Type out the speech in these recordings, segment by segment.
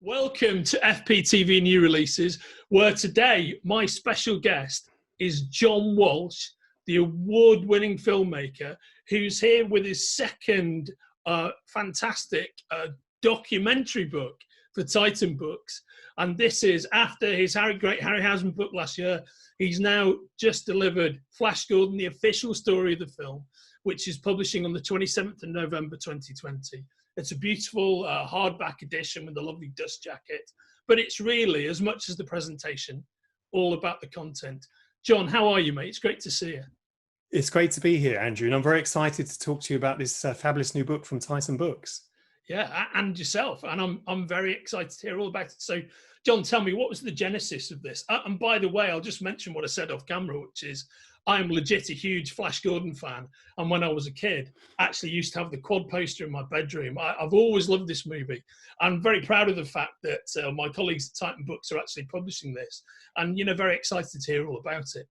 Welcome to FPTV New Releases, where today my special guest is John Walsh, the award-winning filmmaker, who's here with his second fantastic documentary book for Titan Books. And this is after his great Harryhausen book last year. He's now just delivered Flash Gordon, the official story of the film, which is publishing on the 27th of November 2020. It's a beautiful hardback edition with a lovely dust jacket, but it's really, as much as the presentation, all about the content. John, how are you, mate? It's great to see you. It's great to be here, Andrew, and I'm very excited to talk to you about this fabulous new book from Titan Books. Yeah, and yourself, and I'm very excited to hear all about it. So, John, tell me, what was the genesis of this? And by the way, I'll just mention what I said off camera, which is I'm legit a huge Flash Gordon fan, and when I was a kid, I actually used to have the quad poster in my bedroom. I've always loved this movie. I'm very proud of the fact that my colleagues at Titan Books are actually publishing this, and very excited to hear all about it.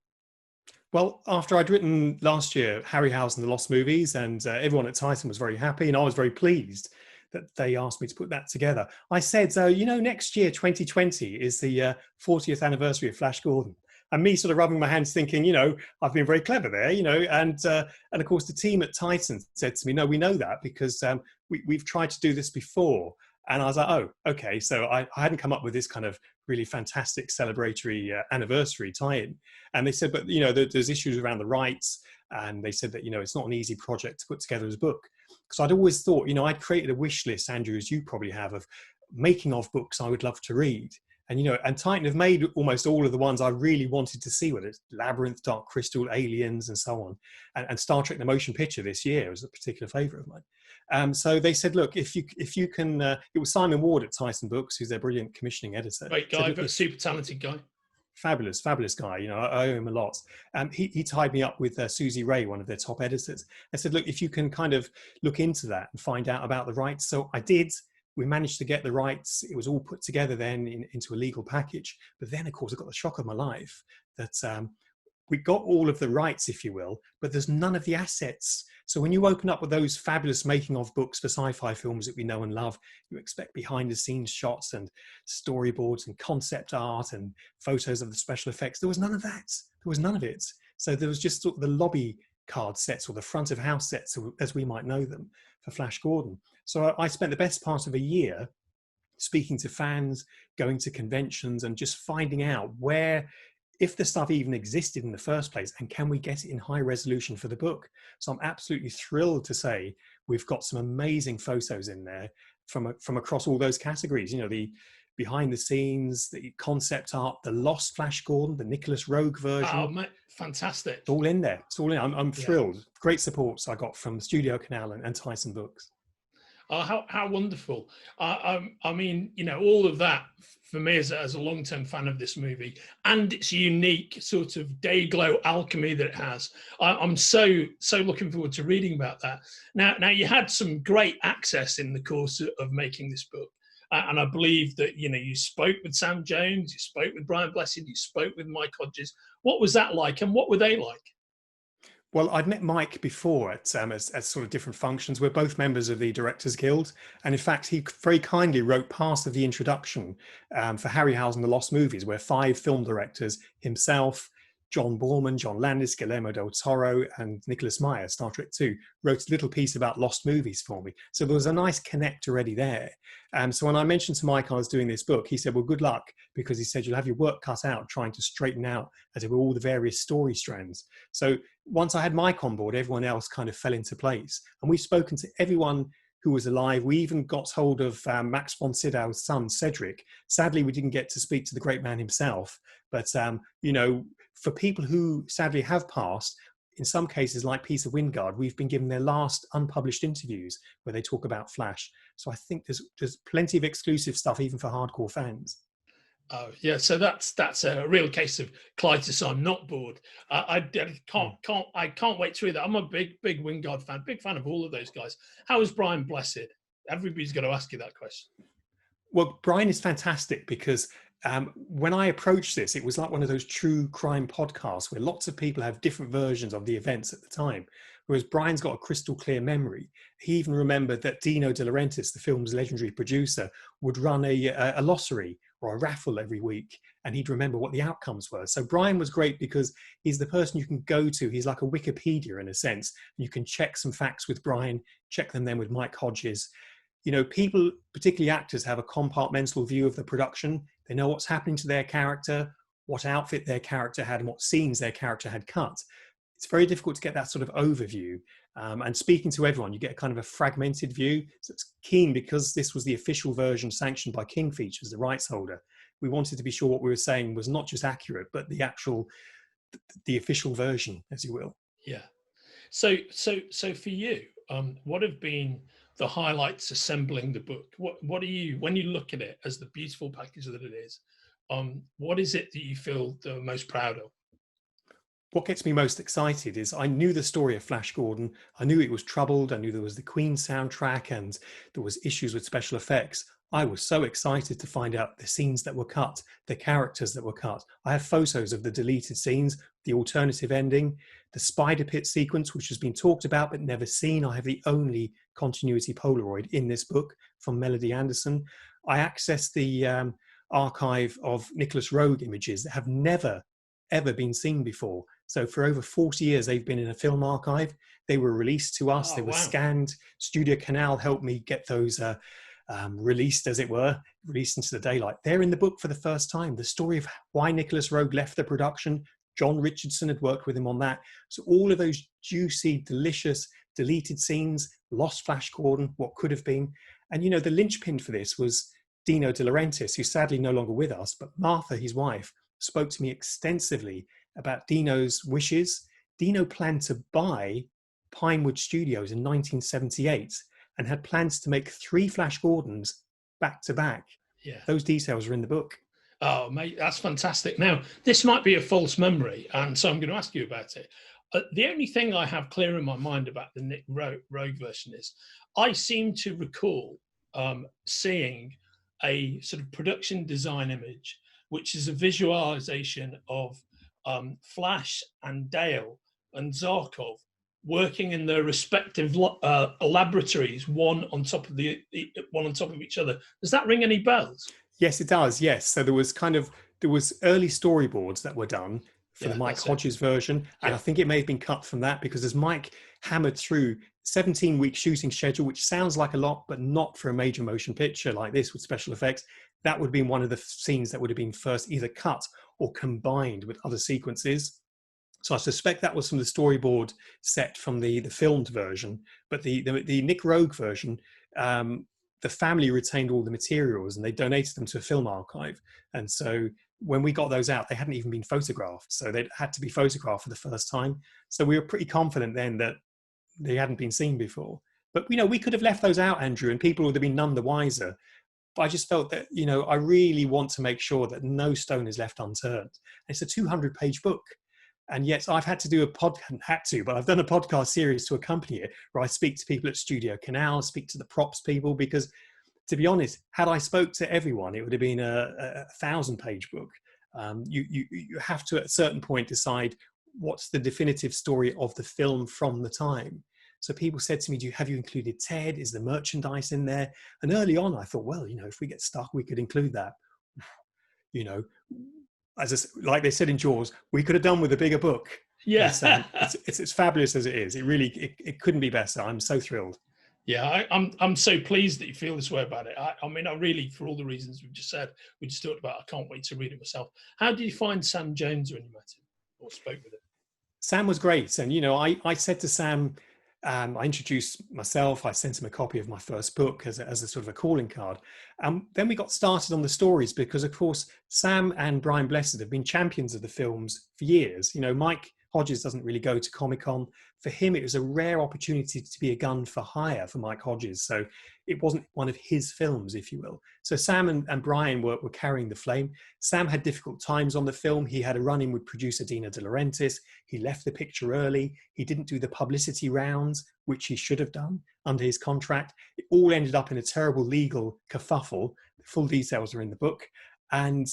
Well, after I'd written last year Harryhausen, the Lost Movies, and everyone at Titan was very happy, and I was very pleased that they asked me to put that together. I said, next year, 2020, is the 40th anniversary of Flash Gordon. And me sort of rubbing my hands thinking, I've been very clever there, and of course the team at Titan said to me, no, we know that because we've tried to do this before. And I was like, oh, okay. So I hadn't come up with this kind of really fantastic celebratory anniversary tie-in. And they said, but, there's issues around the rights. And they said that, it's not an easy project to put together as a book. Because I'd always thought, I'd created a wish list, Andrew, as you probably have, of making of books I would love to read. And, and Titan have made almost all of the ones I really wanted to see, whether it's Labyrinth, Dark Crystal, Aliens, and so on. And Star Trek: The Motion Picture this year was a particular favourite of mine. So they said, look, if you can, it was Simon Ward at Titan Books, who's their brilliant commissioning editor. Great guy, but a super talented guy. Fabulous guy. I owe him a lot. He tied me up with Susie Ray, one of their top editors. I said, look, if you can kind of look into that and find out about the rights. So I did. We managed to get the rights. It was all put together then into a legal package. But then, of course, I got the shock of my life that we got all of the rights, if you will, but there's none of the assets. So when you open up with those fabulous making of books for sci-fi films that we know and love, you expect behind the scenes shots and storyboards and concept art and photos of the special effects. There was none of that. There was none of it. So there was just sort of the lobby card sets or the front of house sets, as we might know them, for Flash Gordon. So I spent the best part of a year speaking to fans, going to conventions and just finding out if the stuff even existed in the first place, and can we get it in high resolution for the book? So I'm absolutely thrilled to say we've got some amazing photos in there from across all those categories. The behind the scenes, the concept art, the lost Flash Gordon, the Nicholas Rogue version. Oh, mate, fantastic. It's all in there. It's all in. I'm thrilled. Yeah. Great support I got from Studio Canal and Titan Books. Oh, how wonderful. I mean, all of that for me as a long-term fan of this movie and its unique sort of day glow alchemy that it has. I'm so looking forward to reading about that. Now you had some great access in the course of making this book. And I believe that, you spoke with Sam Jones, you spoke with Brian Blessed, you spoke with Mike Hodges. What was that like and what were they like? Well, I'd met Mike before at as sort of different functions. We're both members of the Directors Guild. And in fact, he very kindly wrote part of the introduction for Harryhausen, the Lost Movies, where 5 film directors, himself, John Borman, John Landis, Guillermo del Toro, and Nicholas Meyer, Star Trek 2, wrote a little piece about lost movies for me. So there was a nice connect already there. So when I mentioned to Mike I was doing this book, he said, well, good luck, because he said, you'll have your work cut out trying to straighten out, as it were, all the various story strands. So once I had Mike on board, everyone else kind of fell into place. And we've spoken to everyone who was alive. We even got hold of Max von Sydow's son, Cedric. Sadly, we didn't get to speak to the great man himself. But, for people who sadly have passed, in some cases, like Peter Wingard, we've been given their last unpublished interviews where they talk about Flash. So I think there's plenty of exclusive stuff, even for hardcore fans. Oh yeah, so that's a real case of Clytus. I'm not bored. I can't wait to read that. I'm a big Wingard fan, big fan of all of those guys. How is Brian Blessed? Everybody's going to ask you that question. Well, Brian is fantastic because when I approached this, it was like one of those true crime podcasts where lots of people have different versions of the events at the time. whereas Brian's got a crystal clear memory. He even remembered that Dino De Laurentiis, the film's legendary producer, would run a lottery or a raffle every week, and he'd remember what the outcomes were. So Brian was great because he's the person you can go to. He's like a Wikipedia in a sense. You can check some facts with Brian, check them then with Mike Hodges. You know, people, particularly actors, have a compartmental view of the production. They know what's happening to their character, what outfit their character had, and what scenes their character had cut. It's very difficult to get that sort of overview. And speaking to everyone, you get a kind of a fragmented view. So it's keen, because this was the official version sanctioned by King Features, the rights holder. We wanted to be sure what we were saying was not just accurate, but the actual, the official version, as you will. Yeah. So for you, what have been the highlights assembling the book? What are you, when you look at it as the beautiful package that it is, what is it that you feel the most proud of? What gets me most excited is I knew the story of Flash Gordon. I knew it was troubled. I knew there was the Queen soundtrack and there was issues with special effects. I was so excited to find out the scenes that were cut, the characters that were cut. I have photos of the deleted scenes, the alternative ending, the spider pit sequence, which has been talked about but never seen. I have the only continuity Polaroid in this book from Melody Anderson. I accessed the archive of Nicholas Roeg images that have never, ever been seen before. So for over 40 years, they've been in a film archive. They were released to us. They were scanned. Studio Canal helped me get those released, as it were, released into the daylight. They're in the book for the first time. The story of why Nicholas Roeg left the production. John Richardson had worked with him on that. So all of those juicy, delicious, deleted scenes, lost Flash Gordon, what could have been. And, you know, the linchpin for this was Dino De Laurentiis, who's sadly no longer with us, but Martha, his wife, spoke to me extensively about Dino's wishes. Dino planned to buy Pinewood Studios in 1978 and had plans to make 3 Flash Gordons back to back. Yeah. Those details are in the book. Oh, mate, that's fantastic. Now, this might be a false memory, and so I'm going to ask you about it. The only thing I have clear in my mind about the Nick Roeg version is I seem to recall seeing a sort of production design image, which is a visualization of Flash and Dale and Zarkov working in their respective laboratories, one on top of each other. Does that ring any bells? Yes, it does. Yes. So there was early storyboards that were done for the Mike Hodges version. And I think it may have been cut from that, because as Mike hammered through 17-week shooting schedule, which sounds like a lot, but not for a major motion picture like this with special effects, that would have been one of the scenes that would have been first either cut or combined with other sequences. So I suspect that was from the storyboard set from the filmed version. But the Nick Roeg version, the family retained all the materials and they donated them to a film archive. And so when we got those out, they hadn't even been photographed. So they'd had to be photographed for the first time. So we were pretty confident then that they hadn't been seen before. But, you know, we could have left those out, Andrew, and people would have been none the wiser. But I just felt that, you know, I really want to make sure that no stone is left unturned. It's a 200-page book. And yet I've had to do but I've done a podcast series to accompany it, where I speak to people at Studio Canal, speak to the props people, because to be honest, had I spoke to everyone, it would have been a 1,000-page book. You have to, at a certain point, decide what's the definitive story of the film from the time. So people said to me, have you included Ted? Is the merchandise in there? And early on, I thought, well, you know, if we get stuck, we could include that. You know, like they said in Jaws, we could have done with a bigger book. Yeah. It's fabulous as it is. It couldn't be better. I'm so thrilled. Yeah, I'm so pleased that you feel this way about it. I mean, I really, for all the reasons we've just said, we just talked about, I can't wait to read it myself. How did you find Sam Jones when you met him or spoke with him? Sam was great. And, you know, I said to Sam, I introduced myself. I sent him a copy of my first book as a sort of a calling card. Then we got started on the stories because, of course, Sam and Brian Blessed have been champions of the films for years. You know, Mike Hodges doesn't really go to Comic-Con. For him, it was a rare opportunity to be a gun for hire for Mike Hodges. So it wasn't one of his films, if you will. So Sam and Brian were carrying the flame. Sam had difficult times on the film. He had a run-in with producer Dino De Laurentiis. He left the picture early. He didn't do the publicity rounds, which he should have done under his contract. It all ended up in a terrible legal kerfuffle. The full details are in the book. And,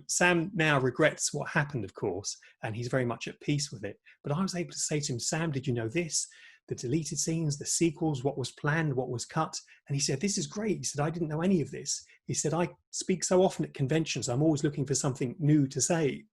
Sam now regrets what happened, of course, and he's very much at peace with it. But I was able to say to him, Sam, did you know this? The deleted scenes, the sequels, what was planned, what was cut. And he said, this is great. He said, I didn't know any of this. He said, I speak so often at conventions. I'm always looking for something new to say.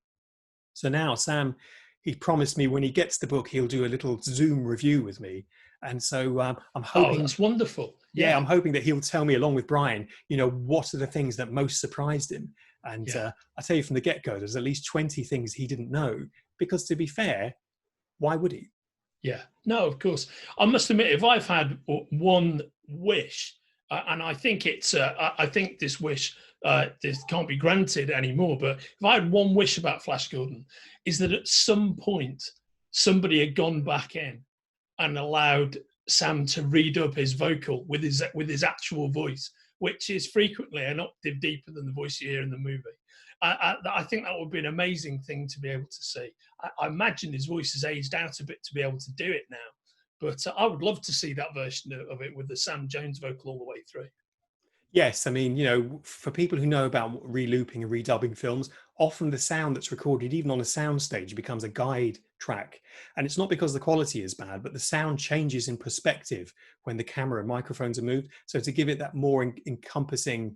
So now Sam, he promised me when he gets the book, he'll do a little Zoom review with me. And so I'm Oh, hoping, that's wonderful. yeah, Yeah. I'm hoping that he'll tell me along with Brian, what are the things that most surprised him. And Yeah. I tell you from the get-go, there's at least 20 things he didn't know, because to be fair, why would he? Yeah, no, of course. I must admit, if I've had one wish, and I think I think this wish, this can't be granted anymore. But if I had one wish about Flash Gordon, is that at some point somebody had gone back in and allowed Sam to redub his vocal with his actual voice, which is frequently an octave deeper than the voice you hear in the movie. I think that would be an amazing thing to be able to see. I imagine his voice has aged out a bit to be able to do it now, but I would love to see that version of it with the Sam Jones vocal all the way through. Yes, I mean, for people who know about relooping and redubbing films, often the sound that's recorded, even on a soundstage, becomes a guide track. And it's not because the quality is bad, but the sound changes in perspective when the camera and microphones are moved. So to give it that more encompassing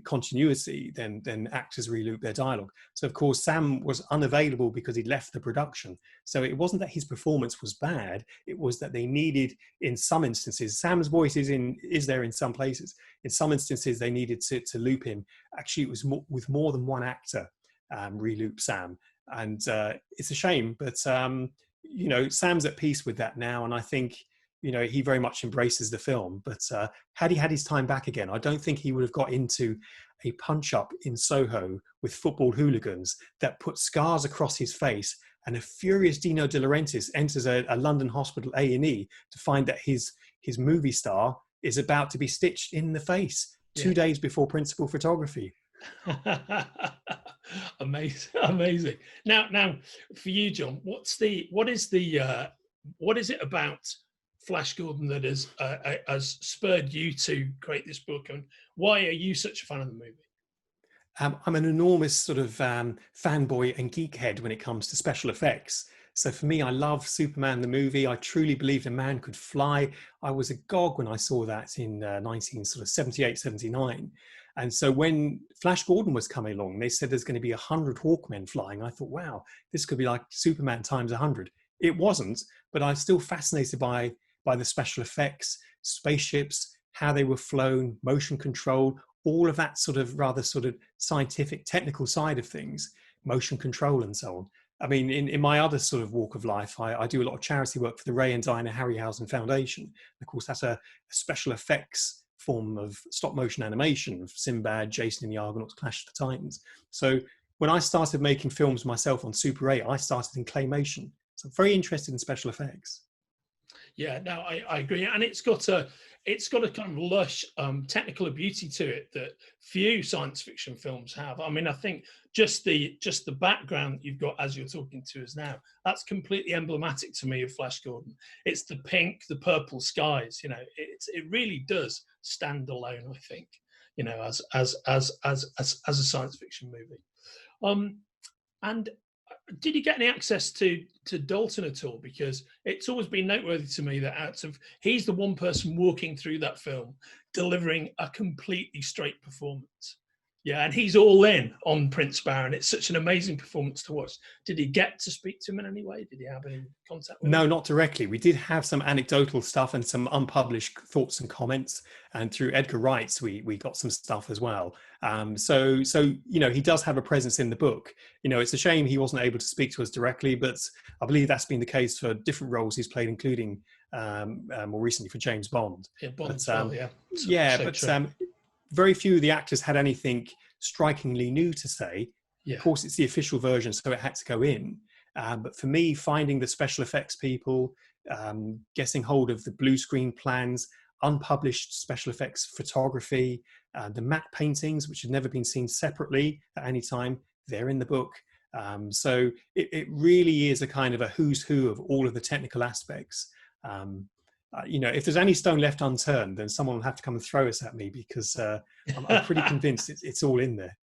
continuity, then actors reloop their dialogue. So of course, Sam was unavailable because he'd left the production. So it wasn't that his performance was bad, it was that they needed, in some instances, Sam's voice is there in some places. In some instances, they needed to loop him. Actually, it was with more than one actor reloop Sam. And it's a shame, but, Sam's at peace with that now. And I think, he very much embraces the film. But had he had his time back again, I don't think he would have got into a punch-up in Soho with football hooligans that put scars across his face, and a furious Dino De Laurentiis enters a London hospital A&E to find that his movie star is about to be stitched in the face 2 days before principal photography. Amazing. Now, for you, John, what is it about Flash Gordon that has spurred you to create this book, and why are you such a fan of the movie? I'm an enormous sort of fanboy and geekhead when it comes to special effects. So for me, I love Superman the movie. I truly believed a man could fly. I was agog when I saw that in 1978, 79. And so when Flash Gordon was coming along, they said there's going to be 100 Hawkmen flying. I thought, wow, this could be like Superman times 100. It wasn't, but I was still fascinated by the special effects, spaceships, how they were flown, motion control, all of that rather scientific, technical side of things, motion control and so on. I mean, in my other sort of walk of life, I do a lot of charity work for the Ray and Diana Harryhausen Foundation. Of course, that's a special effects form of stop motion animation of Sinbad, Jason and the Argonauts, Clash of the Titans. So when I started making films myself on Super 8, I started in claymation. So I'm very interested in special effects. Yeah, no, I agree, and it's got a kind of lush technical beauty to it that few science fiction films have. I mean, I think just the background that you've got as you're talking to us now, that's completely emblematic to me of Flash Gordon. It's the pink, the purple skies. It really does stand alone, I think. As a science fiction movie. And did you get any access to Dalton at all? Because it's always been noteworthy to me that he's the one person walking through that film delivering a completely straight performance. Yeah, and he's all in on Prince Baron. It's such an amazing performance to watch. Did he get to speak to him in any way? Did he have any contact with him? No, not directly. We did have some anecdotal stuff and some unpublished thoughts and comments. And through Edgar Wright, we got some stuff as well. So he does have a presence in the book. It's a shame he wasn't able to speak to us directly, but I believe that's been the case for different roles he's played, including more recently for James Bond. Yeah, Bond but, as well, yeah. Very few of the actors had anything strikingly new to say. Yeah. Of course, it's the official version, so it had to go in. But for me, finding the special effects people, getting hold of the blue screen plans, unpublished special effects photography, the matte paintings, which had never been seen separately at any time, they're in the book. So it really is a kind of a who's who of all of the technical aspects. you know, if there's any stone left unturned, then someone will have to come and throw us at me, because I'm pretty convinced it's all in there.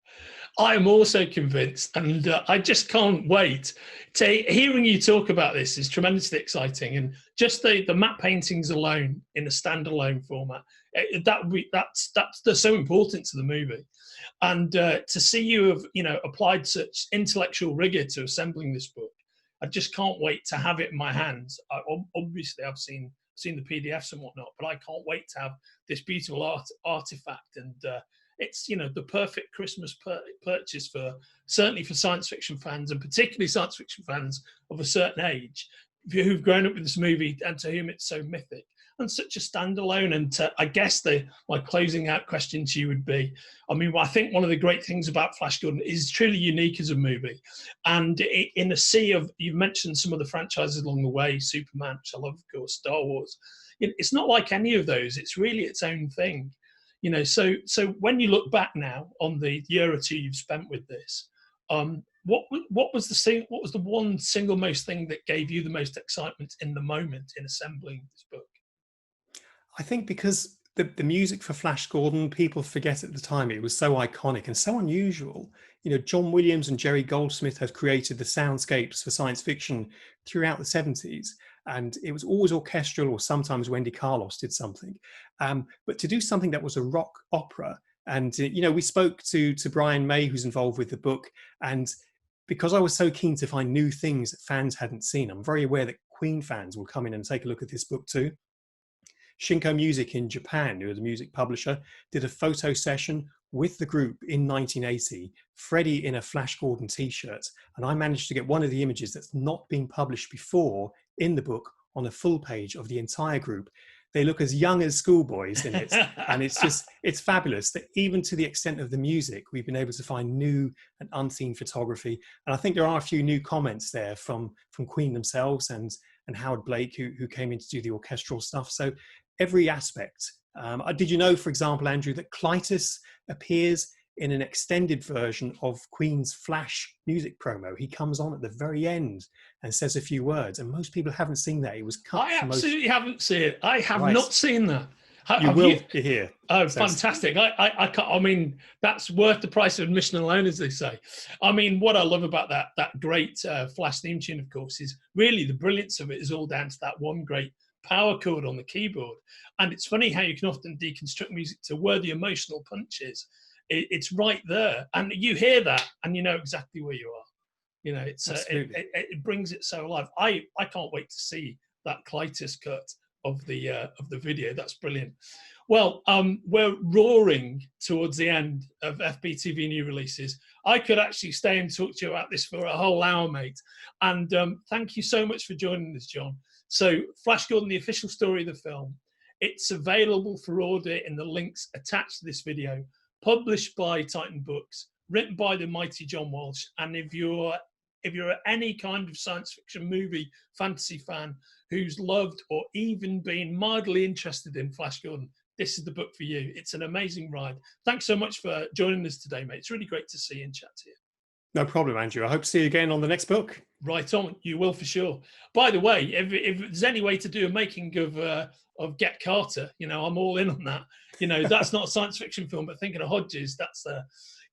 I am also convinced, and I just can't wait. Hearing you talk about this is tremendously exciting, and just the matte paintings alone in a standalone format, they're so important to the movie. And to see you have, you know, applied such intellectual rigor to assembling this book, I just can't wait to have it in my hands. Obviously, I've seen the PDFs and whatnot, but I can't wait to have this beautiful artifact. And it's, you know, the perfect Christmas purchase for, certainly for science fiction fans, and particularly science fiction fans of a certain age who've grown up with this movie and to whom it's so mythic and such a standalone. And I guess my closing out question to you would be, I mean, I think one of the great things about Flash Gordon is truly unique as a movie. And in a sea of, you've mentioned some of the franchises along the way, Superman, which I love, of course, Star Wars. It's not like any of those. It's really its own thing. You know, so when you look back now on the year or two you've spent with this, what was the one single most thing that gave you the most excitement in the moment in assembling this book? I think because the music for Flash Gordon, people forget at the time, it was so iconic and so unusual. You know, John Williams and Jerry Goldsmith had created the soundscapes for science fiction throughout the 70s. And it was always orchestral, or sometimes Wendy Carlos did something. But to do something that was a rock opera, and you know, we spoke to Brian May, who's involved with the book, and because I was so keen to find new things that fans hadn't seen, I'm very aware that Queen fans will come in and take a look at this book too. Shinko Music in Japan, who is a music publisher, did a photo session with the group in 1980, Freddie in a Flash Gordon t-shirt, and I managed to get one of the images that's not been published before in the book on a full page of the entire group. They look as young as schoolboys in it, and it's fabulous that even to the extent of the music, we've been able to find new and unseen photography. And I think there are a few new comments there from Queen themselves and Howard Blake, who came in to do the orchestral stuff. So every aspect. Did you know, for example, Andrew, that Clytus appears in an extended version of Queen's Flash music promo? He comes on at the very end and says a few words, and most people haven't seen that. It was cut. I absolutely haven't seen it. I have Right. not seen that. You will hear. Oh, so fantastic. I can't, I mean, that's worth the price of admission alone, as they say. I mean, what I love about that great Flash theme tune, of course, is really the brilliance of it is all down to that one great power chord on the keyboard. And it's funny how you can often deconstruct music to where the emotional punch is. It's right there, and you hear that and you know exactly where you are. You know, it's it brings it so alive. I can't wait to see that Clytus cut of the video. That's brilliant. Well, we're roaring towards the end of FBTV new releases. I could actually stay and talk to you about this for a whole hour, mate. And thank you so much for joining us, John. So Flash Gordon, the official story of the film, it's available for order in the links attached to this video, published by Titan Books, written by the mighty John Walsh. And if you're any kind of science fiction movie fantasy fan who's loved or even been mildly interested in Flash Gordon, this is the book for you. It's an amazing ride. Thanks so much for joining us today, mate. It's really great to see you and chat to you. No problem, Andrew. I hope to see you again on the next book. Right on, you will for sure. By the way, if there's any way to do a making of Get Carter, you know, I'm all in on that. You know, that's not a science fiction film, but thinking of Hodges, that's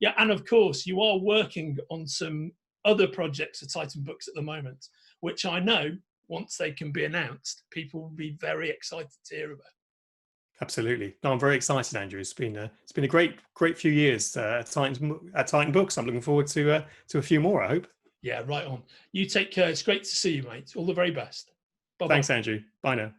yeah. And of course, you are working on some other projects at Titan Books at the moment, which I know once they can be announced, people will be very excited to hear about. Absolutely. No, I'm very excited, Andrew. It's been a great few years at Titan Books. I'm looking forward to a few more, I hope. Yeah, right on. You take care. It's great to see you, mate. All the very best. Bye-bye. Thanks, Andrew. Bye now.